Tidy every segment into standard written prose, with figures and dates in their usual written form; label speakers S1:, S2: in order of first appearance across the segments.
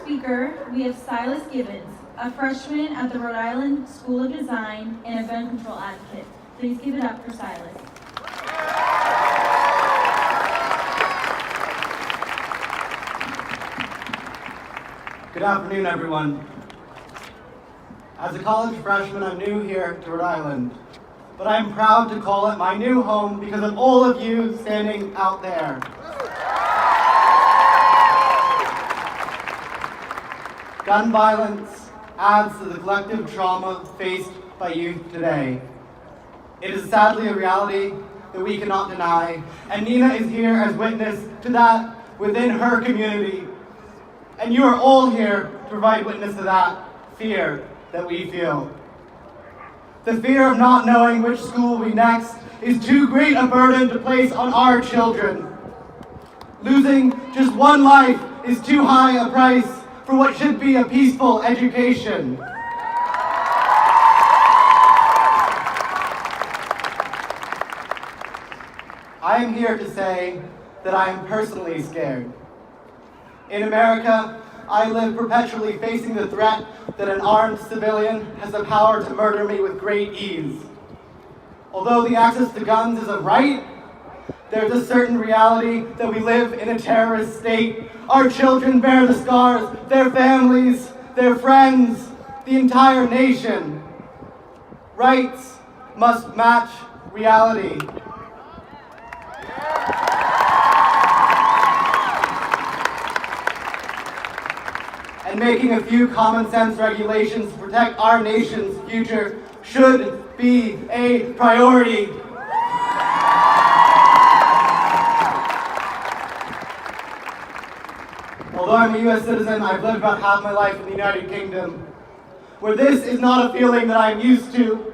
S1: speaker, we have Silas Gibbons, a freshman at the Rhode Island School of Design and a gun control advocate. Please give it up for Silas.
S2: Good afternoon, everyone. As a college freshman, I'm new here to Rhode Island, but I'm proud to call it my new home because of all of you standing out there. Gun violence adds to the collective trauma faced by youth today. It is sadly a reality that we cannot deny, and Nina is here as witness to that within her community. And you are all here to provide witness to that fear that we feel. The fear of not knowing which school will be next is too great a burden to place on our children. Losing just one life is too high a price for what should be a peaceful education. I am here to say that I am personally scared. In America, I live perpetually facing the threat that an armed civilian has the power to murder me with great ease. Although the access to guns is a right, there's a certain reality that we live in a terrorist state. Our children bear the scars, their families, their friends, the entire nation. Rights must match reality. And making a few common sense regulations to protect our nation's future should be a priority. Although I'm a U.S. citizen, I've lived about half my life in the United Kingdom, where this is not a feeling that I'm used to.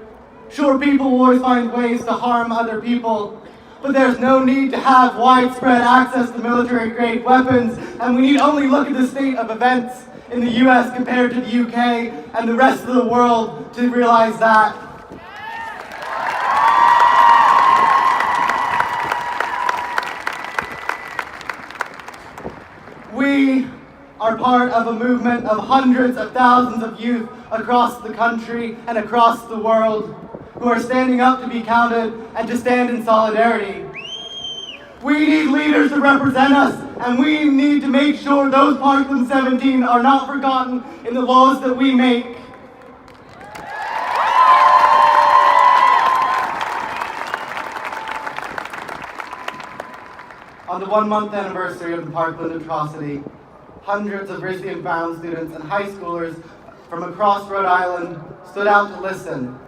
S2: Sure, people will always find ways to harm other people, but there's no need to have widespread access to military-grade weapons, and we need only look at the state of events in the U.S. compared to the U.K. and the rest of the world to realize that. We are part of a movement of hundreds of thousands of youth across the country and across the world who are standing up to be counted and to stand in solidarity. We need leaders to represent us, and we need to make sure those Parkland 17 are not forgotten in the laws that we make. On the 1-month anniversary of the Parkland atrocity, hundreds of Risky and Brown students and high schoolers from across Rhode Island stood out to listen,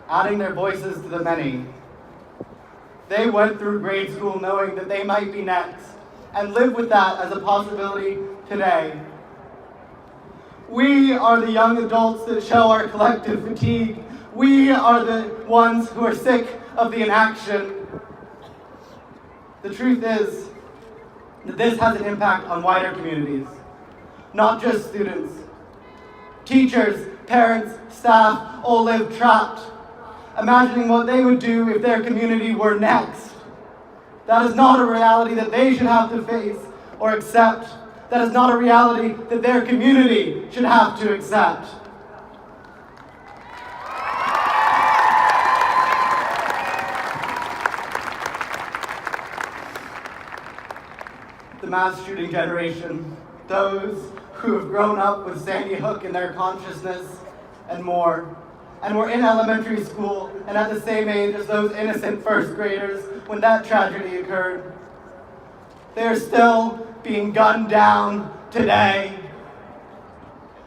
S2: adding their voices to the many. They went through grade school knowing that they might be next, and live with that as a possibility today. We are the young adults that show our collective fatigue. We are the ones who are sick of the inaction. The truth is that this has an impact on wider communities, not just students. Teachers, parents, staff all live trapped, imagining what they would do if their community were next. That is not a reality that they should have to face or accept. That is not a reality that their community should have to accept. The mass shooting generation, those who have grown up with Sandy Hook in their consciousness and more, and were in elementary school and at the same age as those innocent first graders when that tragedy occurred. They're still being gunned down today.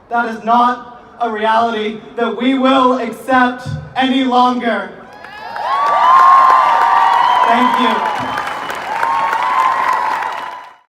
S2: That is not a reality that we will accept any longer. Thank you.